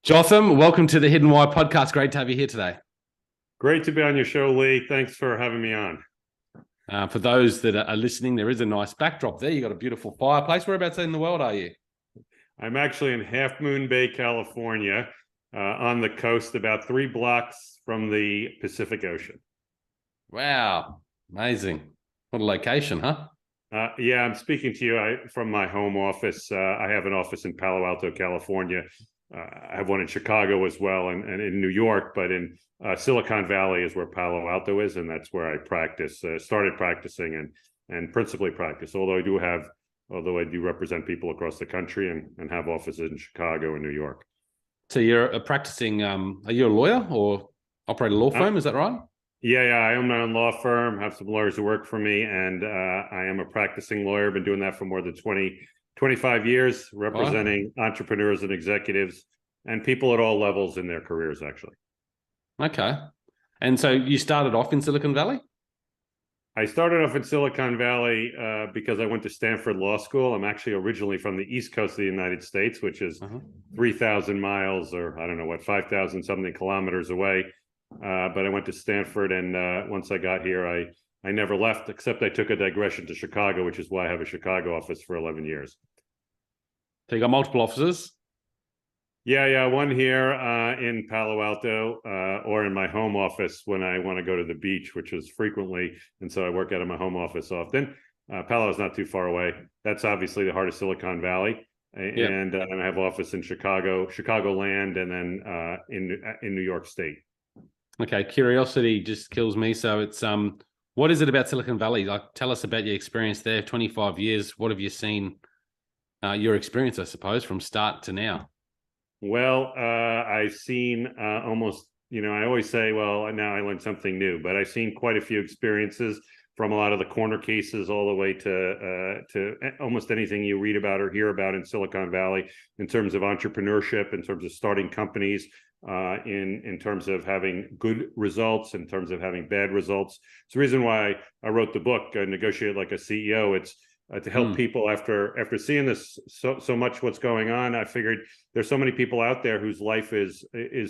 Jotham, welcome to the Hidden Why podcast. Great to have you here today. Great to be on your show, Lee. Thanks for having me on. For those that are listening, there is a nice backdrop there. You've got a beautiful fireplace. Whereabouts in the world are you? I'm actually in Half Moon Bay, California, on the coast, about 3 blocks from the Pacific Ocean. Wow, amazing. What a location, huh? Yeah, I'm speaking to you from my home office. I have an office in Palo Alto, California. I have one in Chicago as well, and in New York, but in Silicon Valley is where Palo Alto is, and that's where I practice. Started practicing and principally practice. Although I do represent people across the country and have offices in Chicago and New York. So you're a practicing. Are you a lawyer or operate a law firm? Is that right? Yeah, I own my own law firm. Have some lawyers who work for me, and I am a practicing lawyer. Been doing that for more than 25 years, representing entrepreneurs and executives and people at all levels in their careers, actually. Okay. And so you started off in Silicon Valley? I started off in Silicon Valley because I went to Stanford Law School. I'm actually originally from the East Coast of the United States, which is 3,000 miles or I don't know what, 5,000 something kilometers away. But I went to Stanford, and once I got here, I never left, except I took a digression to Chicago, which is why I have a Chicago office for 11 years. So you got multiple offices? Yeah. One here in Palo Alto or in my home office when I want to go to the beach, which is frequently. And so I work out of my home office often. Palo is not too far away. That's obviously the heart of Silicon Valley. And I have office in Chicagoland, and then in New York State. Okay, curiosity just kills me. So it's what is it about Silicon Valley? Like, tell us about your experience there. 25 years. What have you seen? Your experience, I suppose, from start to now. Well, I've seen almost. I always say, well, now I learned something new, but I've seen quite a few experiences from a lot of the corner cases all the way to almost anything you read about or hear about in Silicon Valley in terms of entrepreneurship, in terms of starting companies. In terms of having good results, in terms of having bad results. It's the reason why I wrote the book, Negotiate Like a CEO. It's to help people after seeing this so much what's going on. I figured there's so many people out there whose life is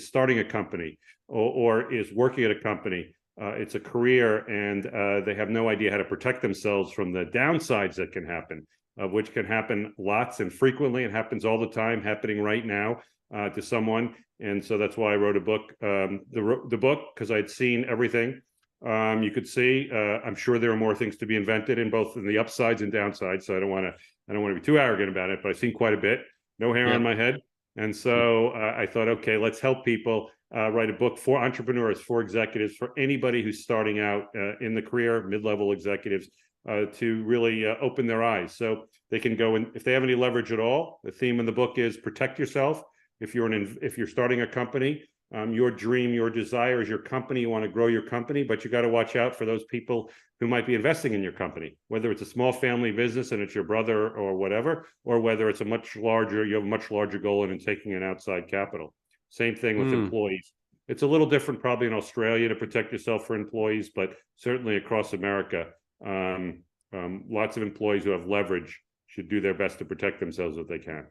starting a company or is working at a company. It's a career, and they have no idea how to protect themselves from the downsides that can happen, which can happen lots and frequently. It happens all the time, happening right now to someone. And so that's why I wrote a book, the book, because I'd seen everything you could see. I'm sure there are more things to be invented in both in the upsides and downsides. So I don't want to be too arrogant about it, but I've seen quite a bit. No hair on my head. And so I thought, okay, let's help people write a book for entrepreneurs, for executives, for anybody who's starting out in the career, mid-level executives, to really open their eyes so they can go in if they have any leverage at all. The theme of the book is protect yourself. If you're starting a company, your dream, your desire is your company. You want to grow your company, but you got to watch out for those people who might be investing in your company, whether it's a small family business and it's your brother or whatever, or whether it's you have a much larger goal in taking an outside capital. Same thing with employees. It's a little different probably in Australia to protect yourself for employees, but certainly across America, lots of employees who have leverage should do their best to protect themselves if they can.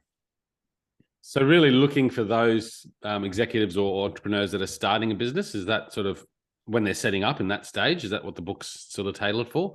So really looking for those executives or entrepreneurs that are starting a business, is that sort of when they're setting up in that stage? Is that what the book's sort of tailored for?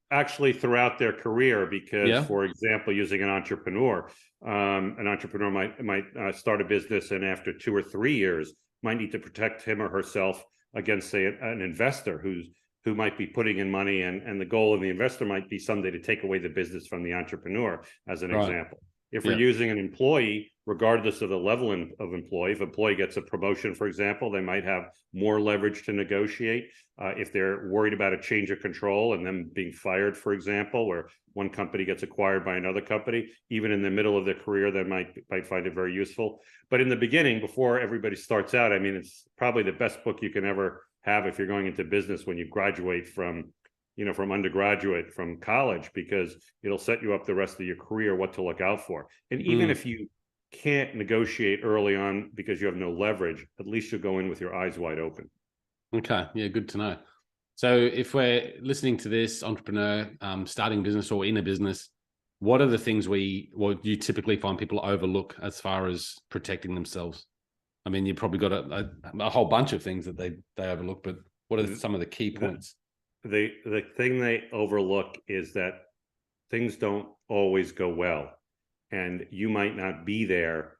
Actually, throughout their career, because, for example, using an entrepreneur might start a business, and after 2 or 3 years might need to protect him or herself against, say, an investor who might be putting in money, and the goal of the investor might be someday to take away the business from the entrepreneur, as an example. If we're using an employee, regardless of the level of employee, if an employee gets a promotion, for example, they might have more leverage to negotiate. If they're worried about a change of control and them being fired, for example, where one company gets acquired by another company, even in the middle of their career, they might find it very useful. But in the beginning, before everybody starts out, I mean, it's probably the best book you can ever have if you're going into business when you graduate from undergraduate, from college, because it'll set you up the rest of your career, what to look out for. And even if you can't negotiate early on because you have no leverage, at least you'll go in with your eyes wide open. Okay. Yeah, good to know. So if we're listening to this entrepreneur starting business or in a business, what are the things you typically find people overlook as far as protecting themselves? I mean, you've probably got a whole bunch of things that they overlook, but what are some of the key points? The thing they overlook is that things don't always go well, and you might not be there.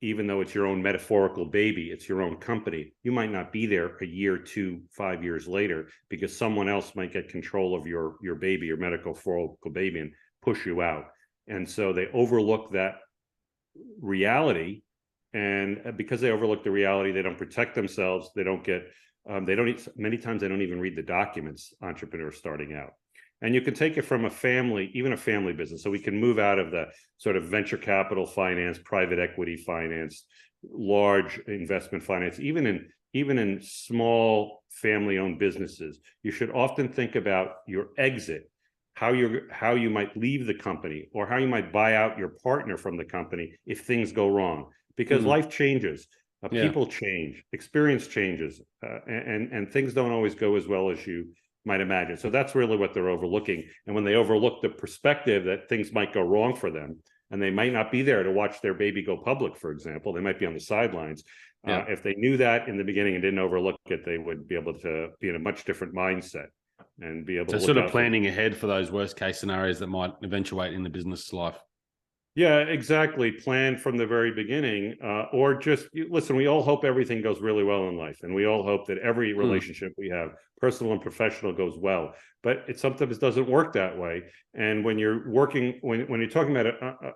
Even though it's your own metaphorical baby, it's your own company. You might not be there a year, 2, 5 years later, because someone else might get control of your baby, your metaphorical baby, and push you out. And so they overlook that reality, and because they overlook the reality, they don't protect themselves. They don't get. Many times they don't even read the documents. Entrepreneurs starting out. And you can take it from a family, even a family business. So we can move out of the sort of venture capital finance, private equity finance, large investment finance, even in small family-owned businesses. You should often think about your exit, how you might leave the company, or how you might buy out your partner from the company if things go wrong. Because life changes, people change, experience changes, and things don't always go as well as you might imagine. So that's really what they're overlooking. And when they overlook the perspective that things might go wrong for them, and they might not be there to watch their baby go public, for example, they might be on the sidelines. If they knew that in the beginning and didn't overlook it, they would be able to be in a much different mindset and be able to sort of planning ahead for those worst case scenarios that might eventuate in the business life. Yeah, exactly. Plan from the very beginning, or just listen. We all hope everything goes really well in life, and we all hope that every relationship we have, personal and professional, goes well. But it sometimes doesn't work that way. And when you're working, when you're talking about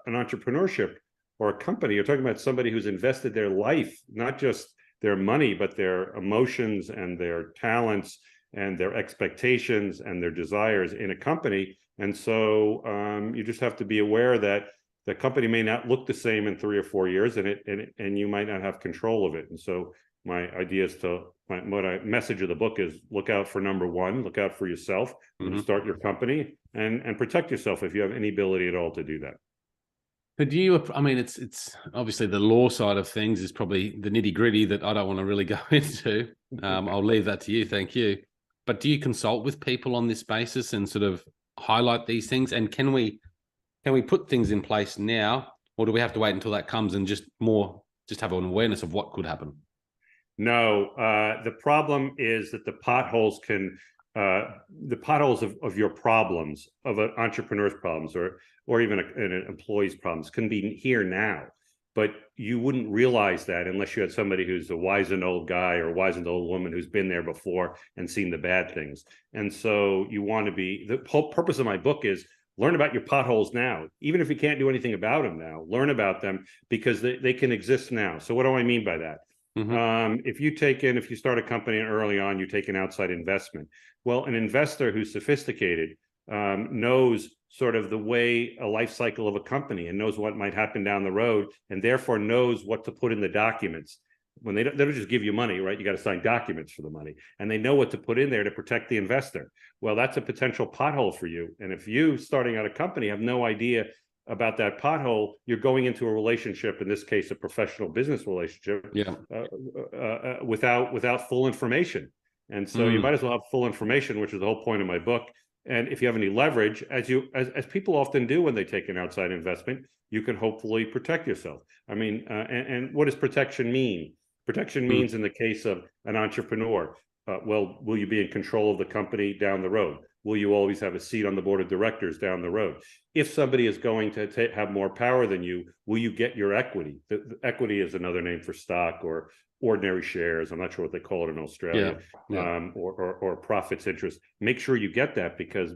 an entrepreneurship or a company, you're talking about somebody who's invested their life, not just their money, but their emotions and their talents and their expectations and their desires in a company. And so you just have to be aware that the company may not look the same in 3 or 4 years, and you might not have control of it. And so my idea is message of the book is look out for number one, look out for yourself when you start your company, and protect yourself if you have any ability at all to do that. But do you, I mean, it's obviously the law side of things is probably the nitty gritty that I don't want to really go into. I'll leave that to you. Thank you. But do you consult with people on this basis and sort of highlight these things? And can we put things in place now, or do we have to wait until that comes and just have an awareness of what could happen? No, the problem is that the potholes of your problems, of an entrepreneur's problems, or even an employee's problems, can be here now. But you wouldn't realize that unless you had somebody who's a wizened old guy or wizened old woman who's been there before and seen the bad things. And so you want to be, the whole purpose of my book is learn about your potholes now. Even if you can't do anything about them now, learn about them, because they can exist now. So what do I mean by that? If you start a company and early on, you take an outside investment. Well, an investor who's sophisticated knows sort of the way a life cycle of a company, and knows what might happen down the road, and therefore knows what to put in the documents. When they don't just give you money, right? You got to sign documents for the money, and they know what to put in there to protect the investor. Well, that's a potential pothole for you. And if you, starting out a company, have no idea about that pothole, you're going into a relationship, in this case, a professional business relationship, without full information. And so you might as well have full information, which is the whole point of my book. And if you have any leverage, as people often do when they take an outside investment, you can hopefully protect yourself. I mean, and what does protection mean? Protection means, in the case of an entrepreneur, well, will you be in control of the company down the road? Will you always have a seat on the board of directors down the road? If somebody is going to have more power than you, will you get your equity? The equity is another name for stock or ordinary shares. I'm not sure what they call it in Australia, or profits interest. Make sure you get that, because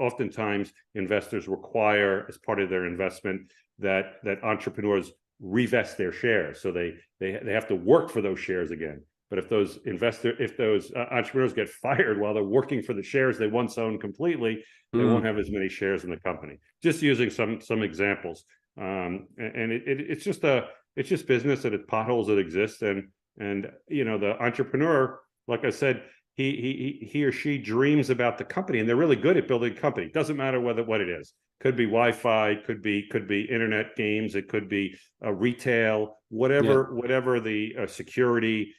oftentimes investors require, as part of their investment, that entrepreneurs revest their shares. So they have to work for those shares again. But if those entrepreneurs get fired while they're working for the shares they once owned completely, they won't have as many shares in the company. Just using some examples, and it's just business, and it's potholes that exist. And the entrepreneur, like I said, he or she dreams about the company, and they're really good at building a company. It doesn't matter what it is. Could be Wi-Fi, could be internet games, it could be retail, whatever the security.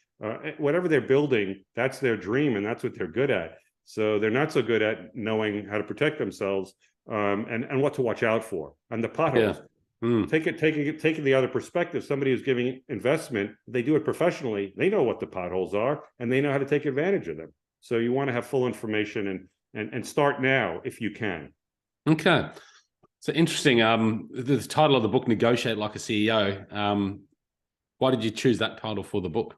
Whatever they're building, that's their dream, and that's what they're good at. So they're not so good at knowing how to protect themselves, and what to watch out for. And the potholes, Taking the other perspective, somebody who's giving investment, they do it professionally. They know what the potholes are, and they know how to take advantage of them. So you want to have full information and start now if you can. Okay. So interesting. The title of the book, Negotiate Like a CEO. Why did you choose that title for the book?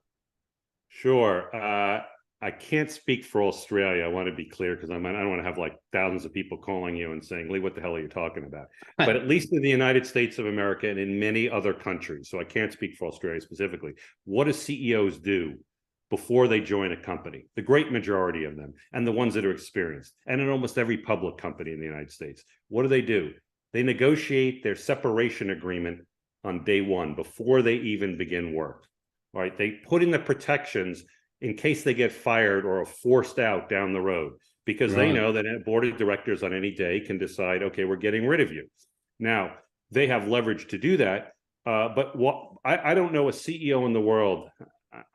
Sure. I can't speak for Australia. I want to be clear because I don't want to have like thousands of people calling you and saying, Lee, what the hell are you talking about? But at least in the United States of America and in many other countries, so I can't speak for Australia specifically, what do CEOs do before they join a company? The great majority of them, and the ones that are experienced, and in almost every public company in the United States, what do? They negotiate their separation agreement on day one before they even begin work. Right? They put in the protections in case they get fired or are forced out down the road, because they know that a board of directors on any day can decide, okay, we're getting rid of you. Now, they have leverage to do that. But I don't know a CEO in the world.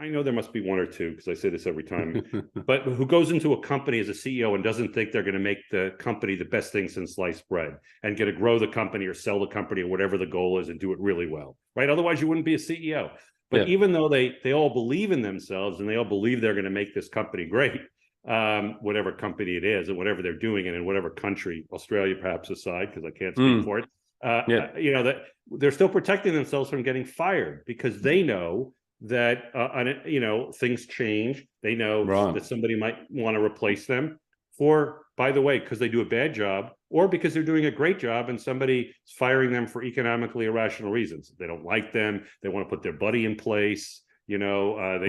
I know there must be one or two, because I say this every time, but who goes into a company as a CEO and doesn't think they're going to make the company the best thing since sliced bread and get to grow the company or sell the company or whatever the goal is and do it really well, right? Otherwise, you wouldn't be a CEO. But even though they all believe in themselves and they all believe they're going to make this company great, whatever company it is and whatever they're doing and in whatever country, Australia perhaps aside, because I can't speak for it, that they're still protecting themselves from getting fired because they know that things change. They know that somebody might want to replace them for, by the way, because they do a bad job or because they're doing a great job and somebody is firing them for economically irrational reasons. They don't like them. They want to put their buddy in place. They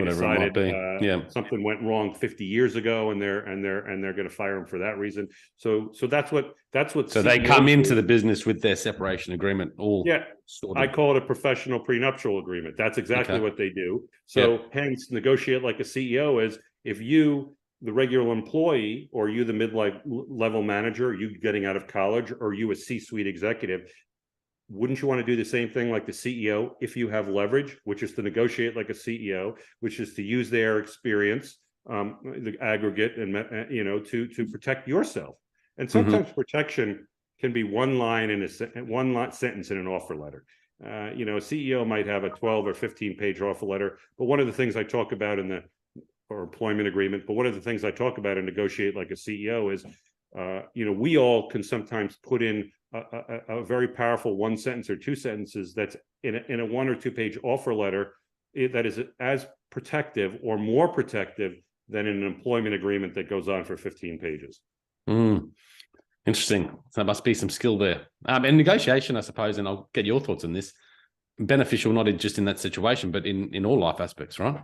decided something went wrong 50 years ago, and they're going to fire them for that reason. So that's what. So they come into the business with their separation agreement. I call it a professional prenuptial agreement. That's exactly what they do. So hence, negotiate like a CEO is if you, the regular employee, or you, the mid-level manager, you getting out of college, or you, a C-suite executive, wouldn't you want to do the same thing like the CEO if you have leverage, which is to negotiate like a CEO, which is to use their experience, the aggregate, and to protect yourself. And sometimes protection can be one sentence in an offer letter. A CEO might have a 12 or 15-page offer letter, but one of the things I talk about or employment agreement, but one of the things I talk about and negotiate like a CEO is, we all can sometimes put in a very powerful one sentence or two sentences that's in a 1 or 2 page offer letter that is as protective or more protective than an employment agreement that goes on for 15 pages. Interesting. So there must be some skill there. And negotiation, I suppose, and I'll get your thoughts on this, beneficial not just in that situation, but in all life aspects, right?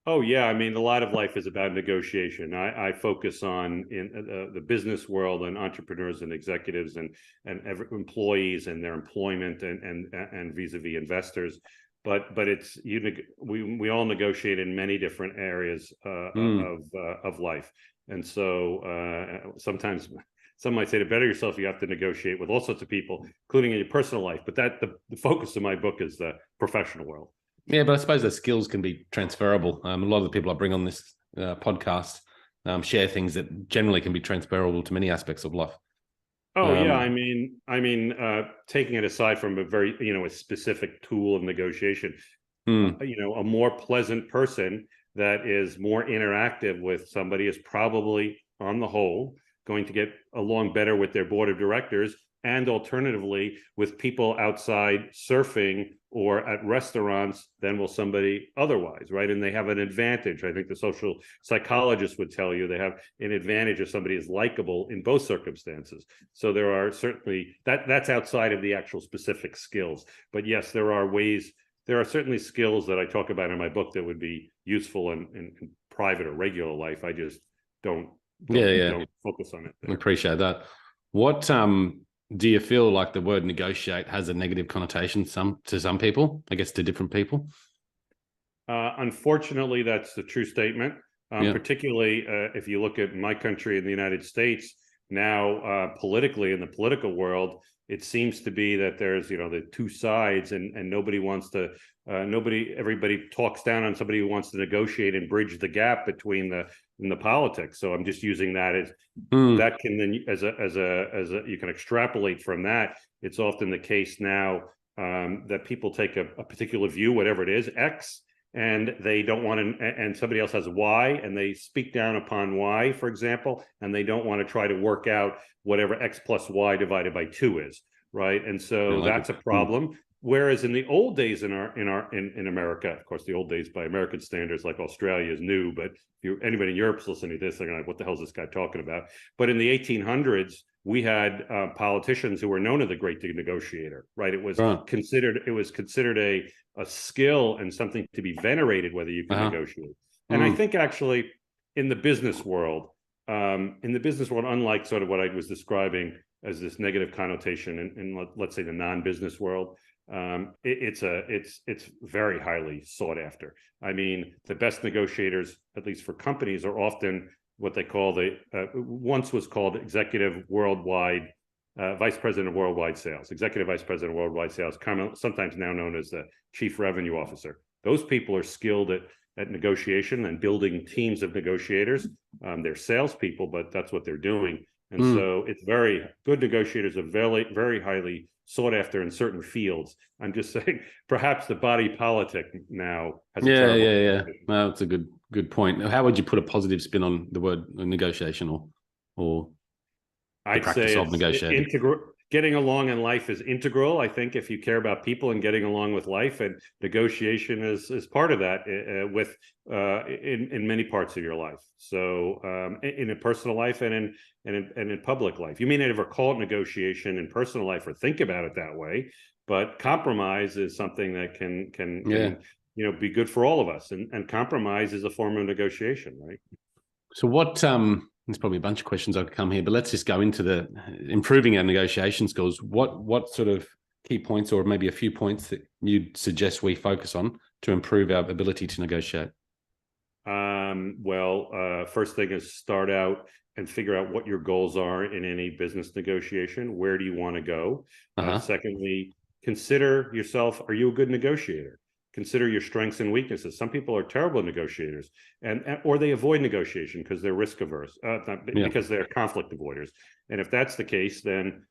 Oh, yeah. I mean, a lot of life is about negotiation. I focus on in the business world and entrepreneurs and executives and employees and their employment and vis-a-vis investors. But it's we all negotiate in many different areas of life. And so sometimes some might say to better yourself, you have to negotiate with all sorts of people, including in your personal life. But the focus of my book is the professional world. Yeah, but I suppose the skills can be transferable. A lot of the people I bring on this podcast share things that generally can be transferable to many aspects of life. Oh, yeah. I mean, taking it aside from a very, a specific tool of negotiation, a more pleasant person that is more interactive with somebody is probably, on the whole, going to get along better with their board of directors, and alternatively with people outside surfing or at restaurants than will somebody otherwise, right? And they have an advantage. I think the social psychologists would tell you they have an advantage if somebody is likable in both circumstances. So there are certainly, that's outside of the actual specific skills. But yes, there are certainly skills that I talk about in my book that would be useful in private or regular life. I just don't focus on it there. I appreciate that. What do you feel like the word negotiate has a negative connotation to some people, I guess to different people? Unfortunately, that's the true statement. Particularly if you look at my country in the United States now, politically in the political world, it seems to be that there's, the two sides and nobody wants to, everybody talks down on somebody who wants to negotiate and bridge the gap between the in the politics. So I'm just using that as that can then as a you can extrapolate from that. It's often the case now that people take a particular view, whatever it is, X, and they don't want to, and somebody else has Y, and they speak down upon Y, for example, and they don't want to try to work out whatever X plus Y divided by 2 is, right? And so that's a problem. Whereas in the old days in America, of course, the old days by American standards, like Australia, is new, but if anybody in Europe's listening to this, they're like, what the hell is this guy talking about? But in the 1800s, we had politicians who were known as the great negotiator, right? It was considered a skill and something to be venerated, whether you can negotiate. And I think actually in the business world, unlike sort of what I was describing as this negative connotation in let's say the non-business world, it's very highly sought after. I mean, the best negotiators, at least for companies, are often what they call once was called executive worldwide, vice president of worldwide sales, executive vice president of worldwide sales, sometimes now known as the chief revenue officer. Those people are skilled at negotiation and building teams of negotiators. They're salespeople, but that's what they're doing. And so it's very good. Negotiators are very, very highly sought after in certain fields. I'm just saying, perhaps the body politic now has a terrible. No, that's a good point. How would you put a positive spin on the word negotiation or the practice of negotiating? Getting along in life is integral. I think if you care about people and getting along with life, and negotiation is part of that in many parts of your life. So in a personal life and in public life. You may never call it negotiation in personal life or think about it that way, but compromise is something that can be good for all of us. And compromise is a form of negotiation, right? So what there's probably a bunch of questions I could come here, but let's just go into the improving our negotiation skills. What sort of key points, or maybe a few points, that you'd suggest we focus on to improve our ability to negotiate? First thing is start out and figure out what your goals are in any business negotiation. Where do you want to go? Secondly, consider yourself, are you a good negotiator? Consider your strengths and weaknesses. Some people are terrible negotiators, or they avoid negotiation because they're risk averse, because they're conflict avoiders. And if that's the case, then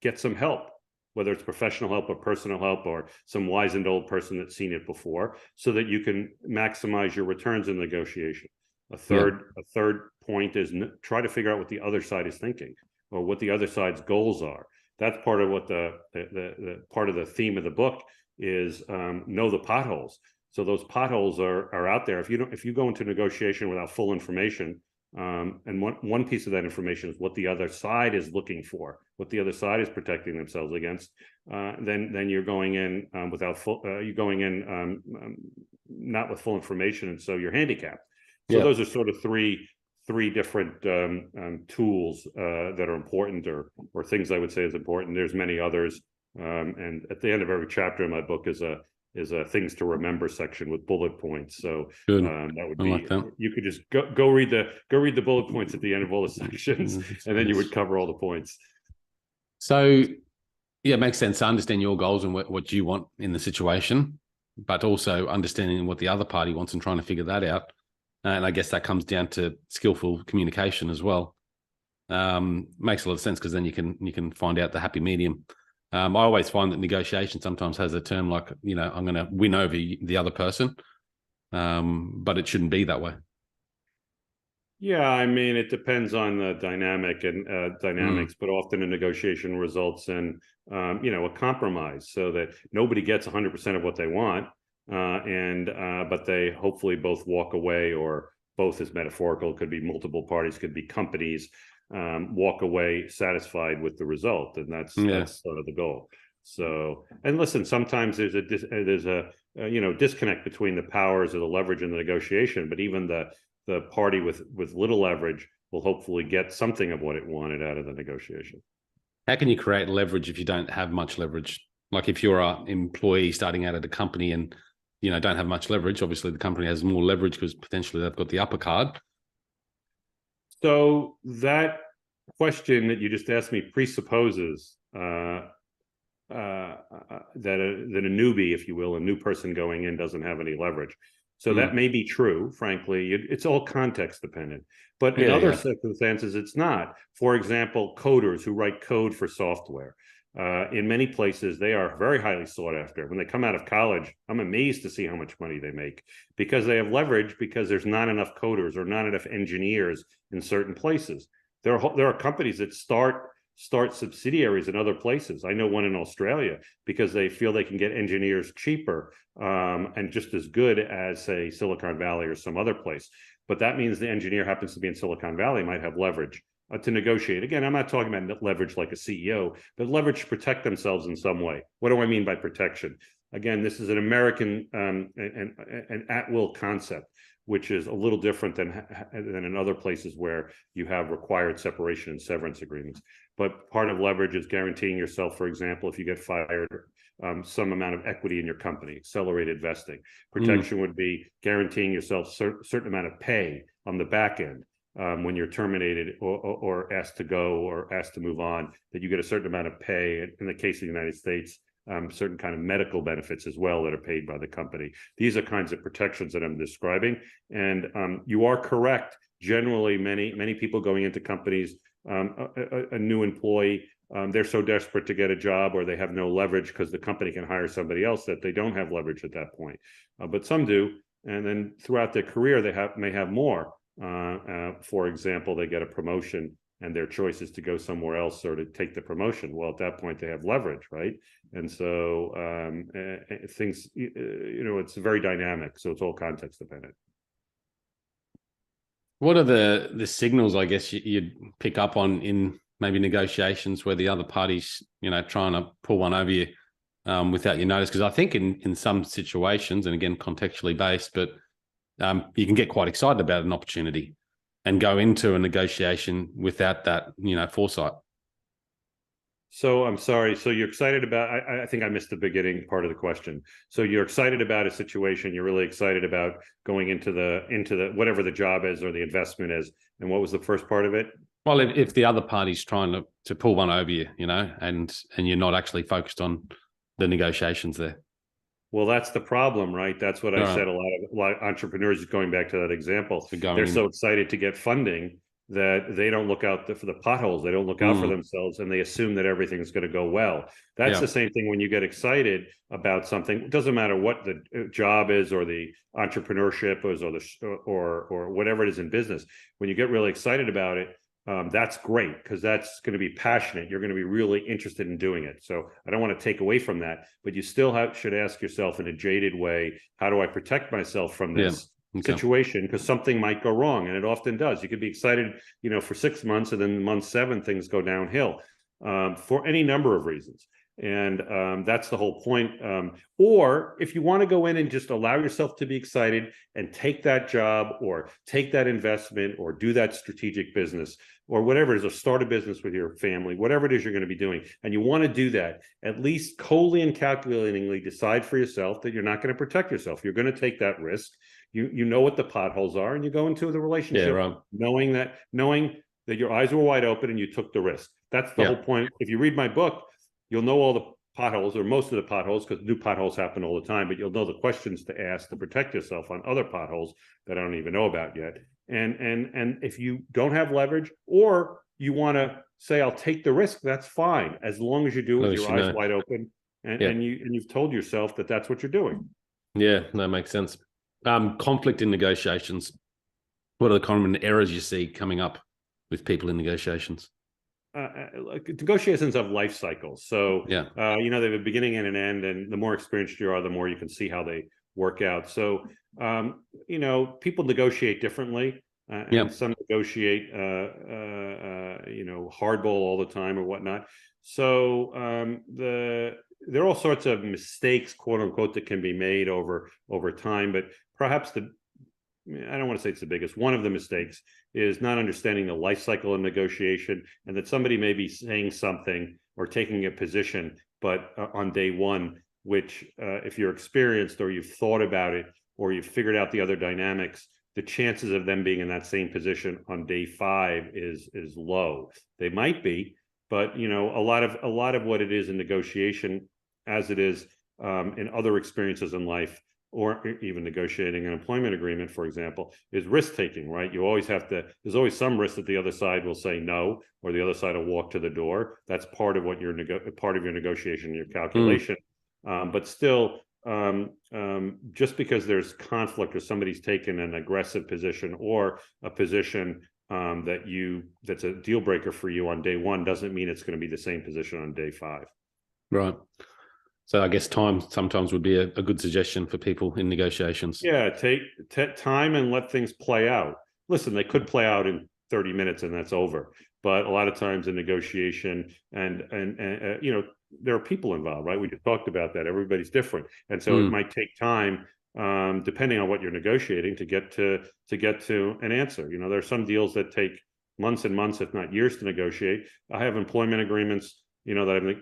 get some help, whether it's professional help or personal help or some wizened old person that's seen it before, so that you can maximize your returns in negotiation. A third point is try to figure out what the other side is thinking or what the other side's goals are. That's part of what the part of the theme of the book is. Know the potholes. So those potholes are out there. If you go into negotiation without full information, and one piece of that information is what the other side is looking for, what the other side is protecting themselves against, then you're going in not with full information, and so you're handicapped. So those are sort of three different tools that are important, or things I would say is important. There's many others, and at the end of every chapter in my book is a things to remember section with bullet points. So that would be you could just go read the bullet points at the end of all the sections, and then you would cover all the points. So it makes sense to understand your goals and what you want in the situation, but also understanding what the other party wants and trying to figure that out. And I guess that comes down to skillful communication as well. Makes a lot of sense, because then you can find out the happy medium. I always find that negotiation sometimes has a term like, I'm going to win over the other person, but it shouldn't be that way. Yeah, I mean, it depends on the dynamics, but often a negotiation results in, a compromise, so that nobody gets 100% of what they want. But they hopefully both walk away, or both is metaphorical. It could be multiple parties, could be companies, walk away satisfied with the result, and that's sort of the goal. So, and listen, sometimes there's a disconnect between the powers of the leverage and the negotiation, but even the party with little leverage will hopefully get something of what it wanted out of the negotiation. How can you create leverage if you don't have much leverage? Like if you're an employee starting out at a company and don't have much leverage, obviously the company has more leverage because potentially they've got the upper card. So that question that you just asked me presupposes that a newbie, if you will, a new person going in, doesn't have any leverage. So that may be true, frankly. It's all context dependent. But in other circumstances, it's not. For example, coders who write code for software. In many places, they are very highly sought after. When they come out of college, I'm amazed to see how much money they make because they have leverage because there's not enough coders or not enough engineers in certain places. There are companies that start subsidiaries in other places. I know one in Australia because they feel they can get engineers cheaper and just as good as, say, Silicon Valley or some other place. But that means the engineer happens to be in Silicon Valley, might have leverage to negotiate. Again, I'm not talking about leverage like a CEO, but leverage to protect themselves in some way. What do I mean by protection? Again, this is an American an at-will concept, which is a little different than in other places where you have required separation and severance agreements. But part of leverage is guaranteeing yourself, for example, if you get fired, some amount of equity in your company, accelerated vesting. Protection would be guaranteeing yourself certain amount of pay on the back end. When you're terminated or asked to go or asked to move on, that you get a certain amount of pay. In the case of the United States, certain kind of medical benefits as well that are paid by the company. These are kinds of protections that I'm describing. And you are correct. Generally, many people going into companies, a new employee, they're so desperate to get a job or they have no leverage because the company can hire somebody else that they don't have leverage at that point. But some do. And then throughout their career, they may have more. For example, they get a promotion and their choice is to go somewhere else or to take the promotion. Well, at that point, they have leverage, right? And so things, it's very dynamic. So it's all context dependent. What are the signals, I guess, you'd pick up on in maybe negotiations where the other party's, trying to pull one over you without you notice? Because I think in some situations, and again, contextually based, but you can get quite excited about an opportunity and go into a negotiation without that, foresight. So I'm sorry. So you're excited about, I think I missed the beginning part of the question. So you're excited about a situation. You're really excited about going into the whatever the job is or the investment is. And what was the first part of it? Well, if the other party's trying to pull one over you, and you're not actually focused on the negotiations there. Well, that's the problem, right? That's what I said. A lot of entrepreneurs, going back to that example, they're so excited to get funding that they don't look out for the potholes. They don't look out for themselves, and they assume that everything's going to go well. That's the same thing when you get excited about something. It doesn't matter what the job is or the entrepreneurship is or whatever it is in business. When you get really excited about it, that's great because that's going to be passionate. You're going to be really interested in doing it. So I don't want to take away from that, but you still should ask yourself in a jaded way, how do I protect myself from this situation? Because something might go wrong, and it often does. You could be excited, for 6 months, and then month 7, things go downhill for any number of reasons. And that's the whole point. Or if you want to go in and just allow yourself to be excited and take that job or take that investment or do that strategic business or whatever it is, or start a business with your family, whatever it is you're going to be doing, and you want to do that, at least coldly and calculatingly decide for yourself that you're not going to protect yourself. You're going to take that risk. You know what the potholes are, and you go into the relationship knowing that your eyes were wide open and you took the risk. That's the whole point. If you read my book, you'll know all the potholes or most of the potholes, because new potholes happen all the time, but you'll know the questions to ask to protect yourself on other potholes that I don't even know about yet. And if you don't have leverage, or you want to say, I'll take the risk, that's fine, as long as you do it with your eyes wide open and you've told yourself that that's what you're doing. Yeah, that makes sense. Conflict in negotiations. What are the common errors you see coming up with people in negotiations? Negotiations have life cycles. So, they have a beginning and an end, and the more experienced you are, the more you can see how they work out. So, people negotiate differently. And some negotiate, hardball all the time or whatnot. So there are all sorts of mistakes, quote unquote, that can be made over time. But perhaps I don't want to say it's the biggest. One of the mistakes is not understanding the life cycle of negotiation, and that somebody may be saying something or taking a position, but on day one, which if you're experienced or you've thought about it or you've figured out the other dynamics, the chances of them being in that same position on day 5 is low. They might be, but a lot of what it is in negotiation, as it is in other experiences in life, or even negotiating an employment agreement, for example, is risk taking, right? You always have to, there's always some risk that the other side will say no, or the other side will walk to the door. That's part of what part of your negotiation, your calculation. But still, just because there's conflict or somebody's taken an aggressive position or a position that's a deal breaker for you on day one doesn't mean it's going to be the same position on day 5. Right. So I guess time sometimes would be a good suggestion for people in negotiations. Yeah, take time and let things play out. Listen, they could play out in 30 minutes and that's over. But a lot of times in negotiation and there are people involved, right? We just talked about that. Everybody's different. And so it might take time, depending on what you're negotiating, to get to an answer. There are some deals that take months and months, if not years, to negotiate. I have employment agreements, that I've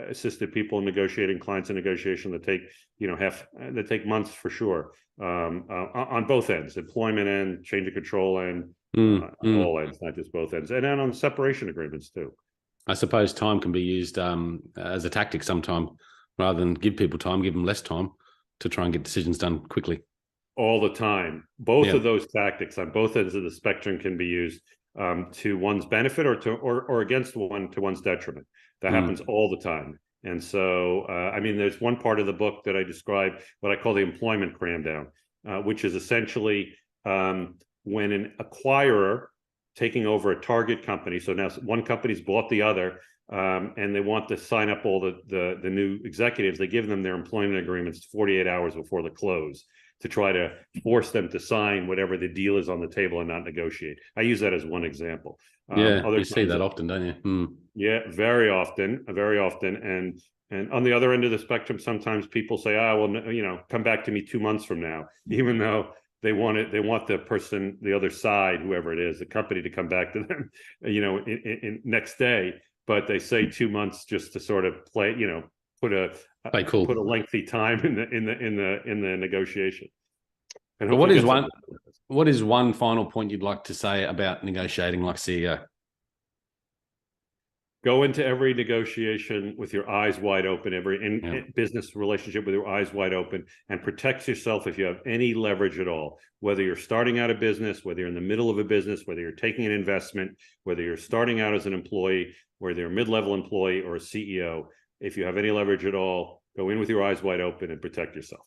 assisted people in negotiating, clients in negotiation that take, that take months for sure, on both ends, employment end, change of control end, all ends, not just both ends. And then on separation agreements too. I suppose time can be used as a tactic sometime, rather than give people time, give them less time to try and get decisions done quickly. All the time. Both of those tactics on both ends of the spectrum can be used to one's benefit or against to one's detriment. That happens all the time. And so, there's one part of the book that I describe what I call the employment cram down, which is essentially when an acquirer taking over a target company. So now one company's bought the other, and they want to sign up all the new executives. They give them their employment agreements 48 hours before the close to try to force them to sign whatever the deal is on the table and not negotiate. I use that as one example. You see that often, don't you? Yeah, very often. And on the other end of the spectrum, sometimes people say, come back to me 2 months from now, even though they want the person, the other side, whoever it is, the company, to come back to them, in next day. But they say 2 months just to sort of play, put a lengthy time in the negotiation. And but what is one final point you'd like to say about negotiating like CEO? Go into every negotiation with your eyes wide open, every business relationship with your eyes wide open, and protect yourself if you have any leverage at all. Whether you're starting out a business, whether you're in the middle of a business, whether you're taking an investment, whether you're starting out as an employee, whether you're a mid-level employee or a CEO, if you have any leverage at all, go in with your eyes wide open and protect yourself.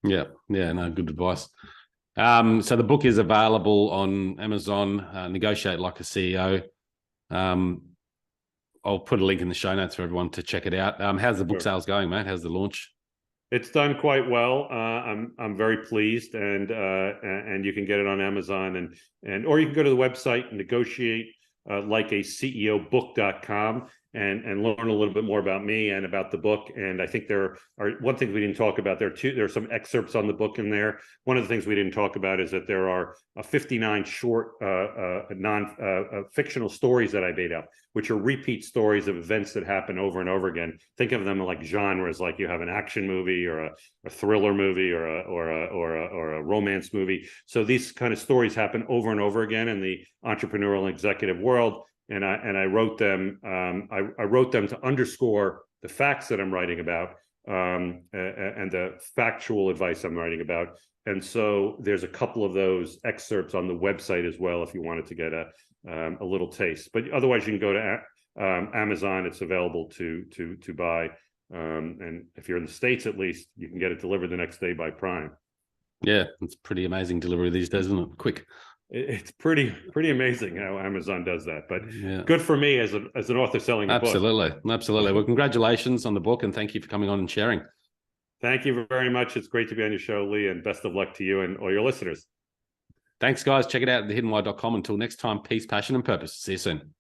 Yeah, no, good advice. So the book is available on Amazon, Negotiate Like a CEO. I'll put a link in the show notes for everyone to check it out. How's the book sales going, mate? How's the launch? It's done quite well. I'm very pleased, and you can get it on Amazon or you can go to the website and negotiate likeaceobook.com and learn a little bit more about me and about the book. And I think there are one thing we didn't talk about there too. There are some excerpts on the book in there. One of the things we didn't talk about is that there are 59 short fictional stories that I made up, which are repeat stories of events that happen over and over again. Think of them like genres, like you have an action movie or a thriller movie or a romance movie. So these kind of stories happen over and over again in the entrepreneurial and executive world. And I wrote them. I wrote them to underscore the facts that I'm writing about and the factual advice I'm writing about. And so there's a couple of those excerpts on the website as well, if you wanted to get a little taste. But otherwise, you can go to Amazon. It's available to buy. And if you're in the States, at least, you can get it delivered the next day by Prime. Yeah, it's pretty amazing delivery these days, isn't it? Quick. It's pretty amazing how Amazon does that, but good for me as an author selling a book. Absolutely. Well, congratulations on the book, and thank you for coming on and sharing. Thank you very much. It's great to be on your show, Lee, and best of luck to you and all your listeners. Thanks, guys. Check it out at thehiddenwhy.com. Until next time, peace, passion, and purpose. See you soon.